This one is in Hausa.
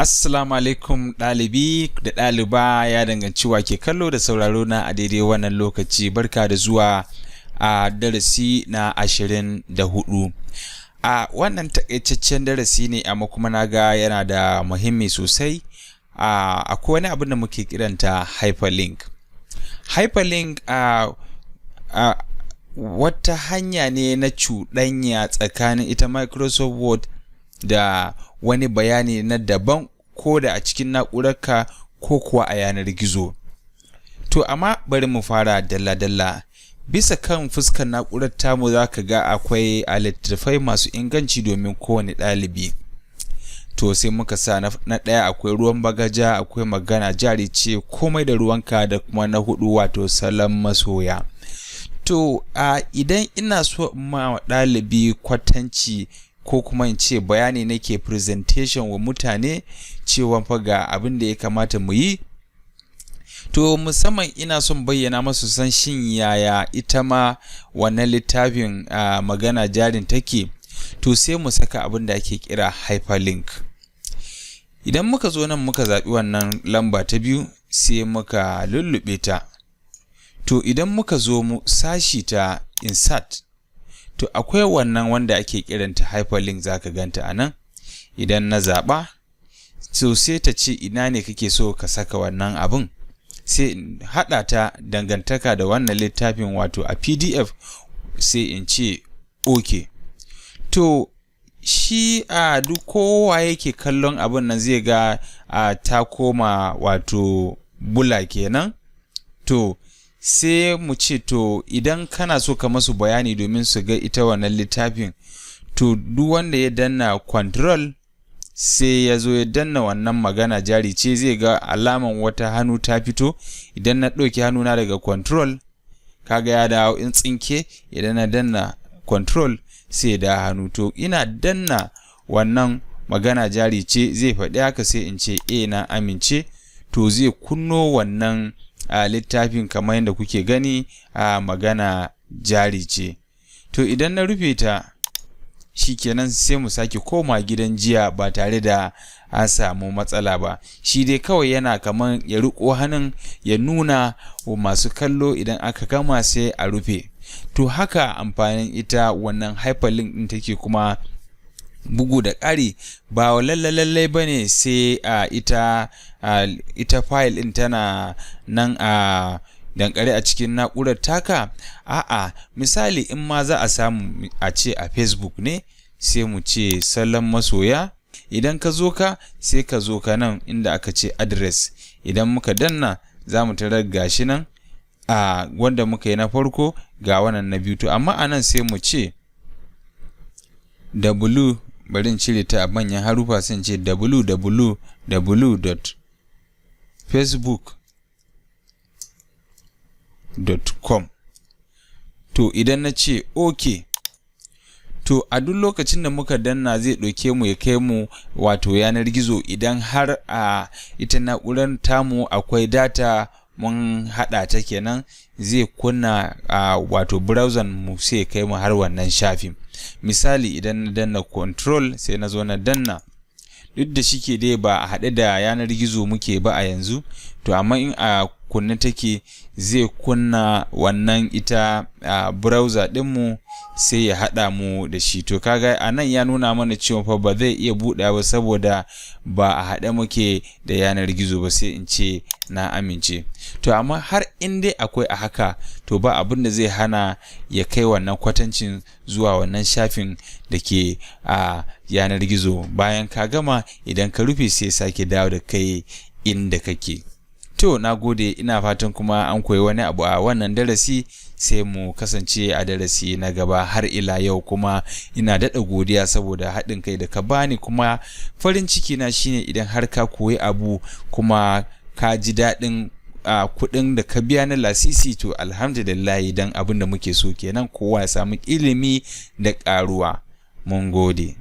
Assalamu alaikum ɗalibi da ɗaliba, ya danganci wa ke kallo da sauraro na a daidai wannan lokaci. Barka da zuwa a darasi na 24. A wannan takaitaccen darasi ne, amma kuma na ga yana da muhimmi sosai. Akwai wani abin da muke kiranta hyperlink. Hyperlink wata hanya ne na cuɗanya tsakanin ita Microsoft Word da wani bayani na daban, ko da a cikin na'urarka ko kuwa a yanar gizo. To amma bari mu fara dalla-dalla. Bisa kan fuskar na'urar tamu za ka ga akwai littattafai masu inganci domin kowane ɗalibi. To sai muka sa na ɗaya akwai ruwan bagaja, akwai magana jari ce, komai da ruwanka, da kuma na hudu wato salon masoya. To idan ina so ma ɗalibi kwatanci ko kuma in ce bayani nake presentation wa mutane cewa fa ga abin da ya kamata mu yi, to musamman ina son bayyana masu san shin yaya ita ma wannan littafin magana jarin take, to sai mu saka abin da ake kira hyperlink. Idan muka zo nan muka zaɓi wannan lamba ta 2 sai muka lullube ta. To idan muka zo mu sashi ta insert, to akwai wannan wanda ake kiranta hyperlink, zaka ganta a nan. Idan na zaɓa, so sai ta ce ina ne kake so ka saka wannan abin, sai in haɗa ta dangantaka da wannan littafin wato a PDF, sai in ce OK. To shi duk kowa yake kallon abin nan zai ga ta koma wato bula kenan. To sai mu ce to idan kana so ka masu bayani domin su ga ita wannan littafin, to duk wanda ya danna control sai ya zo ya danna wannan magana jari ce, zai ga alaman wata hannu ta fito. Idan na ɗauki hannuna daga control, kaga ya dawo in tsinke. Idan na danna control sai da hannu, to ina danna wannan magana jari ce zai faɗi haka, sai in ce na amince. To zai kunno wannan littafin kamar yadda kuke gani magana jari ce. To idan na rufe ta, shikenan sai mu sake koma gidan jiya ba tare da an samu matsala ba. Shi dai kawai yana kamar ya riko hannun ya nuna wa masu kallo idan aka gama sai a rufe. To haka amfanin ita wannan hyperlink din take. Kuma bugu da ƙari, ba lallai ba ne sai ita file ɗin tana nan dankare a cikin na'urar taka. A'a, misali in ma za a samu a ce a Facebook ne, sai mu ce salon masoya. Idan ka zo sai ka zo nan inda aka ce address. Idan muka danna za mu tarar gashi nan wanda muka yi na farko ga wannan na biyu. To amma anan sai mu ce bari in cire ta a manyan harufa, sai ce www.facebook.com. to idan na ce OK, to a duk lokacin da muka danna zai ɗauke mu ya kai mu wato yanar gizo. Idan har ita na'urar tamu akwai data mun haɗa ta kenan, zai kunna wato browser mu sai kai mu har wannan shafin. Misali idan na danna control sai na zo na danna, duk da shike dai ba a haɗe da yanar gizo muke ba a yanzu, to amma in a kunne take zai kunna wannan ita browser ɗinmu sai ya haɗa mu da shi. To kaga a nan ya nuna mana cewa fa ba zai iya buɗe ba saboda ba a haɗe muke da yanar gizo ba, sai in ce na amince. To amma har in dai akwai a haka, to ba abin da zai hana ya kai wannan kwatancin zuwa wannan shafin da ke a yanar gizo. Bayan ka gama, idan ka rufe sai sake dawo da kai inda kake. To na gode, ina fatan kuma an koyi wani abu a wannan darasi. Sai mu kasance a darasi na gaba. Har ila yau kuma ina daɗa godiya saboda haɗin kai da ka bani, kuma farin ciki na shine idan har ka koyi abu kuma ka ji daɗin kuɗin da ka biya na lasisi, to alhamdulillah, idan abin da muke so kenan, kowa ya samu ilimi da ƙaruwa. Mun gode.